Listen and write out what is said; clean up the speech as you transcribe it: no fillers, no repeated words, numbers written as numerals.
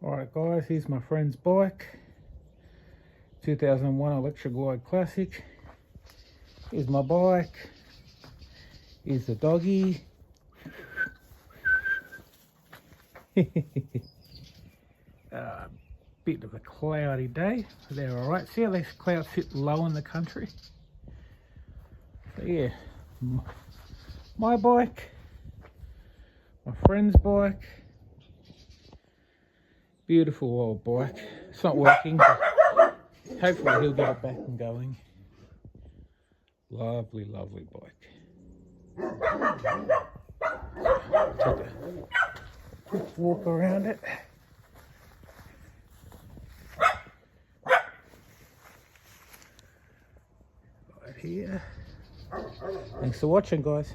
Alright guys, here's my friend's bike. 2001 Electra Glide Classic. Here's my bike. Here's the doggy. Bit of a cloudy day. They're alright. See how these clouds sit low in the country? So yeah, my bike, my friend's bike. Beautiful old bike. It's not working, but hopefully he'll get it back and going. Lovely, lovely bike. Take a quick walk around it. Right here. Thanks for watching, guys.